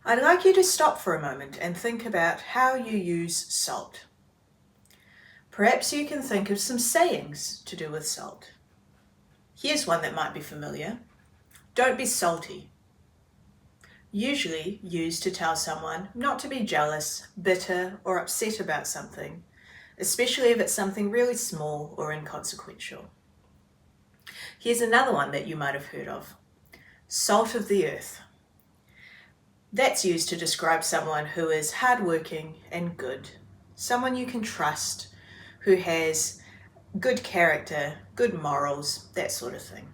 I'd like you to stop for a moment and think about how you use salt. Perhaps you can think of some sayings to do with salt. Here's one that might be familiar. Don't be salty. Usually used to tell someone not to be jealous, bitter, or upset about something, especially if it's something really small or inconsequential. Here's another one that you might have heard of. Salt of the earth. That's used to describe someone who is hardworking and good, someone you can trust, who has good character, good morals, that sort of thing.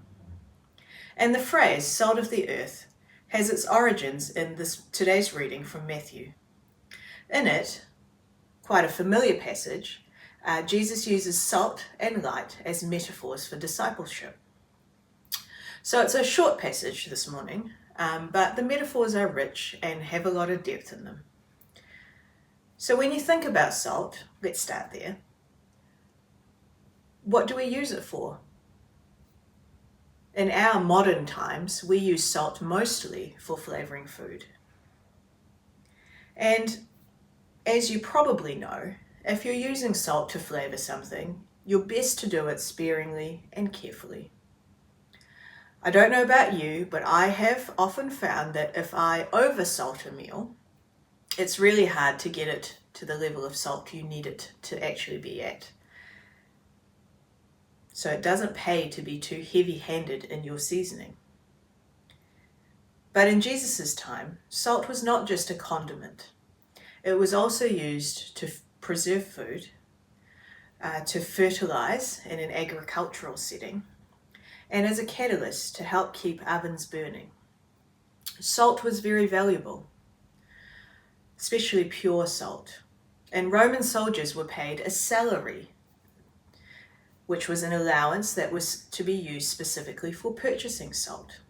And the phrase salt of the earth has its origins in today's reading from Matthew. In it, quite a familiar passage, Jesus uses salt and light as metaphors for discipleship. So it's a short passage this morning, but the metaphors are rich and have a lot of depth in them. So when you think about salt, let's start there. What do we use it for? In our modern times, we use salt mostly for flavoring food. And as you probably know, if you're using salt to flavor something, you're best to do it sparingly and carefully. I don't know about you, but I have often found that if I oversalt a meal, it's really hard to get it to the level of salt you need it to actually be at. So it doesn't pay to be too heavy-handed in your seasoning. But in Jesus' time, salt was not just a condiment. It was also used to preserve food, to fertilize in an agricultural setting, and as a catalyst to help keep ovens burning. Salt was very valuable, especially pure salt. And Roman soldiers were paid a salary, which was an allowance that was to be used specifically for purchasing salt.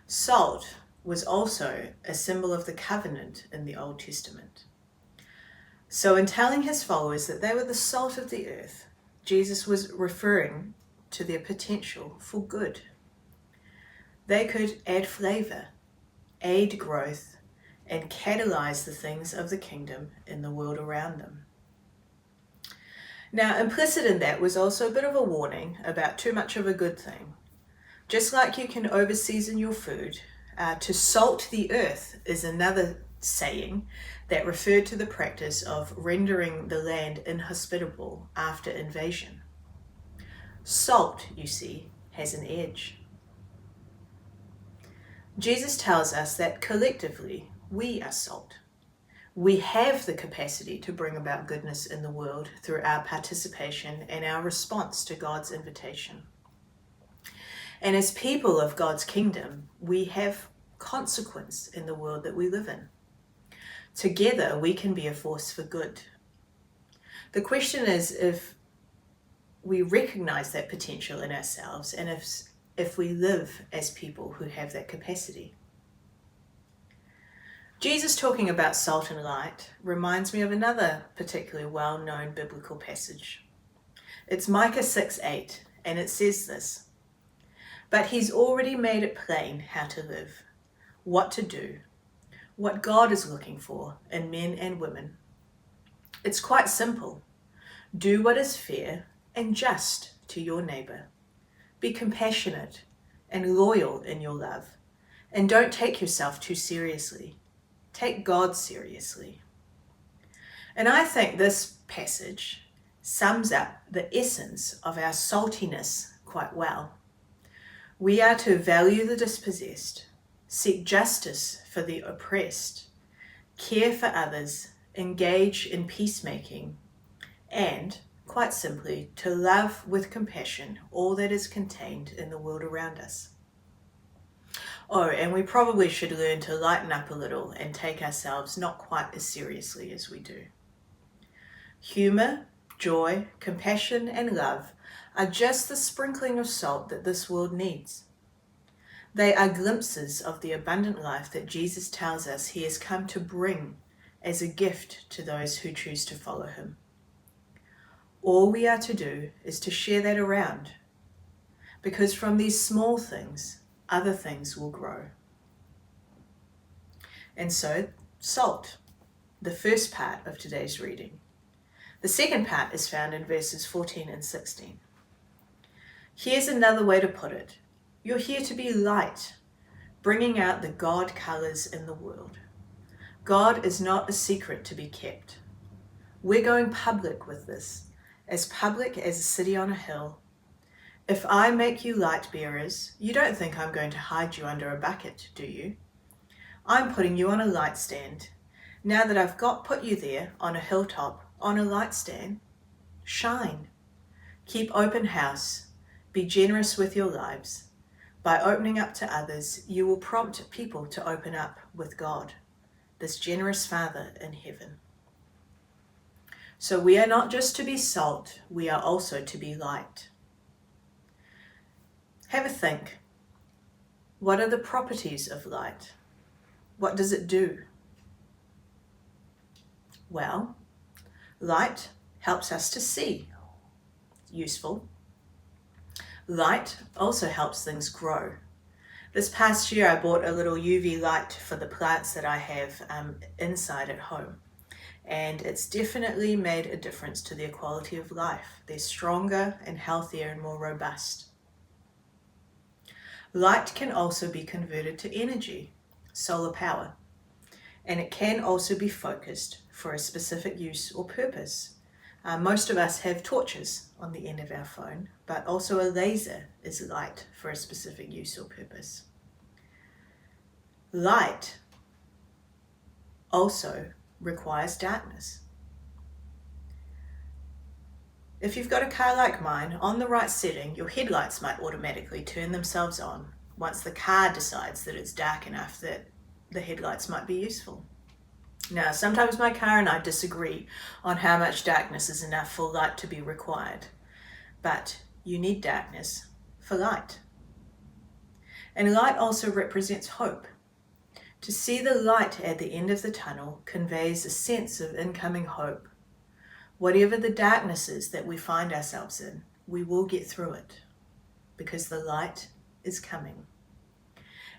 Salt was also a symbol of the covenant in the Old Testament. So in telling his followers that they were the salt of the earth, Jesus was referring to their potential for good. They could add flavor, aid growth, and catalyze the things of the kingdom in the world around them. Now, implicit in that was also a bit of a warning about too much of a good thing. Just like you can over-season your food, to salt the earth is another saying that referred to the practice of rendering the land inhospitable after invasion. Salt, you see, has an edge. Jesus tells us that collectively we are salt. We have the capacity to bring about goodness in the world through our participation and our response to God's invitation. And as people of God's kingdom, we have consequence in the world that we live in. Together, we can be a force for good. The question is if we recognize that potential in ourselves and if we live as people who have that capacity. Jesus talking about salt and light reminds me of another particularly well-known biblical passage. It's Micah 6:8, and it says this, "But he's already made it plain how to live, what to do, what God is looking for in men and women. It's quite simple. Do what is fair and just to your neighbor. Be compassionate and loyal in your love, and don't take yourself too seriously. Take God seriously." And I think this passage sums up the essence of our saltiness quite well. We are to value the dispossessed, seek justice for the oppressed, care for others, engage in peacemaking, and, quite simply, to love with compassion all that is contained in the world around us. Oh, and we probably should learn to lighten up a little and take ourselves not quite as seriously as we do. Humor, joy, compassion, and love are just the sprinkling of salt that this world needs. They are glimpses of the abundant life that Jesus tells us he has come to bring as a gift to those who choose to follow him. All we are to do is to share that around, because from these small things, other things will grow. And so, salt, the first part of today's reading. The second part is found in verses 14 and 16. Here's another way to put it. You're here to be light, bringing out the God colors in the world. God is not a secret to be kept. We're going public with this, as public as a city on a hill. If I make you light bearers, you don't think I'm going to hide you under a bucket, do you? I'm putting you on a light stand. Now that I've put you there on a hilltop, on a light stand, shine. Keep open house. Be generous with your lives. By opening up to others, you will prompt people to open up with God, this generous Father in heaven. So we are not just to be salt, we are also to be light. Have a think. What are the properties of light? What does it do? Well, light helps us to see. Useful. Light also helps things grow. This past year I bought a little UV light for the plants that I have inside at home. And it's definitely made a difference to their quality of life. They're stronger and healthier and more robust. Light can also be converted to energy, solar power, and it can also be focused for a specific use or purpose. Most of us have torches on the end of our phone, but also a laser is light for a specific use or purpose. Light also requires darkness. If you've got a car like mine, on the right setting, your headlights might automatically turn themselves on once the car decides that it's dark enough that the headlights might be useful. Now, sometimes my car and I disagree on how much darkness is enough for light to be required, but you need darkness for light. And light also represents hope. To see the light at the end of the tunnel conveys a sense of incoming hope. Whatever the darkness is that we find ourselves in, we will get through it because the light is coming.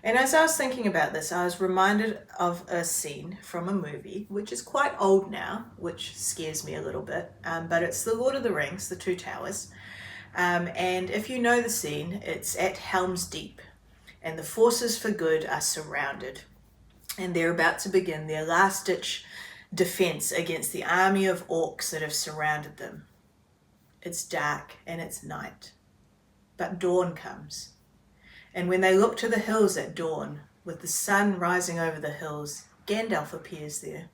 And as I was thinking about this, I was reminded of a scene from a movie, which is quite old now, which scares me a little bit, but it's The Lord of the Rings, The Two Towers. And if you know the scene, it's at Helm's Deep, and the forces for good are surrounded, and they're about to begin their last-ditch defense against the army of orcs that have surrounded them. It's dark and it's night, but dawn comes. And when they look to the hills at dawn, with the sun rising over the hills, Gandalf appears there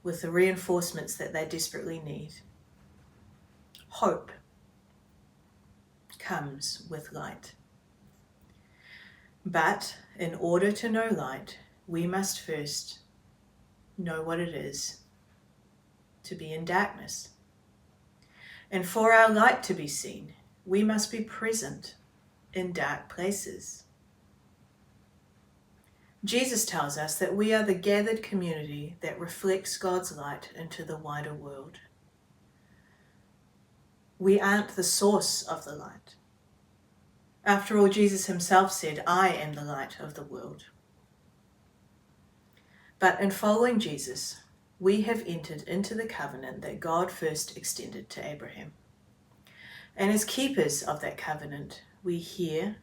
with the reinforcements that they desperately need. Hope comes with light. But in order to know light, we must first know what it is to be in darkness. And for our light to be seen, we must be present in dark places. Jesus tells us that we are the gathered community that reflects God's light into the wider world. We aren't the source of the light. After all, Jesus himself said, "I am the light of the world." But in following Jesus, we have entered into the covenant that God first extended to Abraham. And as keepers of that covenant, we hear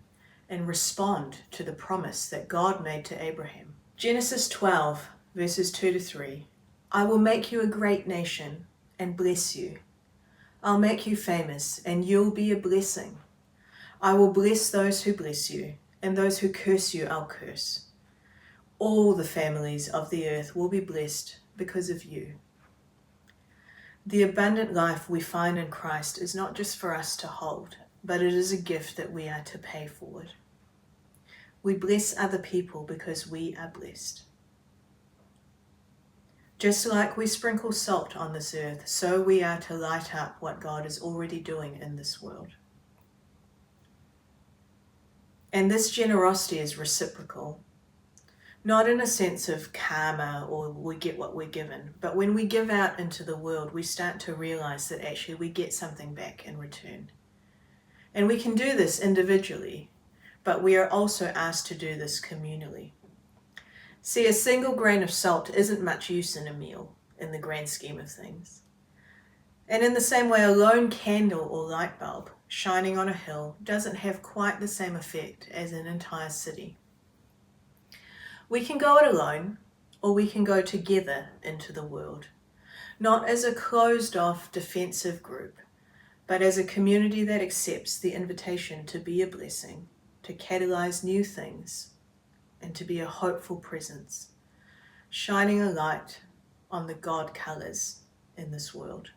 and respond to the promise that God made to Abraham. Genesis 12, verses 2 to 3. I will make you a great nation and bless you. I'll make you famous and you'll be a blessing. I will bless those who bless you, and those who curse you I'll curse. All the families of the earth will be blessed because of you. The abundant life we find in Christ is not just for us to hold, but it is a gift that we are to pay forward. We bless other people because we are blessed. Just like we sprinkle salt on this earth, so we are to light up what God is already doing in this world. And this generosity is reciprocal. Not in a sense of karma or we get what we're given, but when we give out into the world, we start to realize that actually we get something back in return. And we can do this individually, but we are also asked to do this communally. See, a single grain of salt isn't much use in a meal in the grand scheme of things. And in the same way, a lone candle or light bulb shining on a hill doesn't have quite the same effect as an entire city. We can go it alone, or we can go together into the world, not as a closed-off defensive group, but as a community that accepts the invitation to be a blessing, to catalyze new things, and to be a hopeful presence, shining a light on the God colors in this world.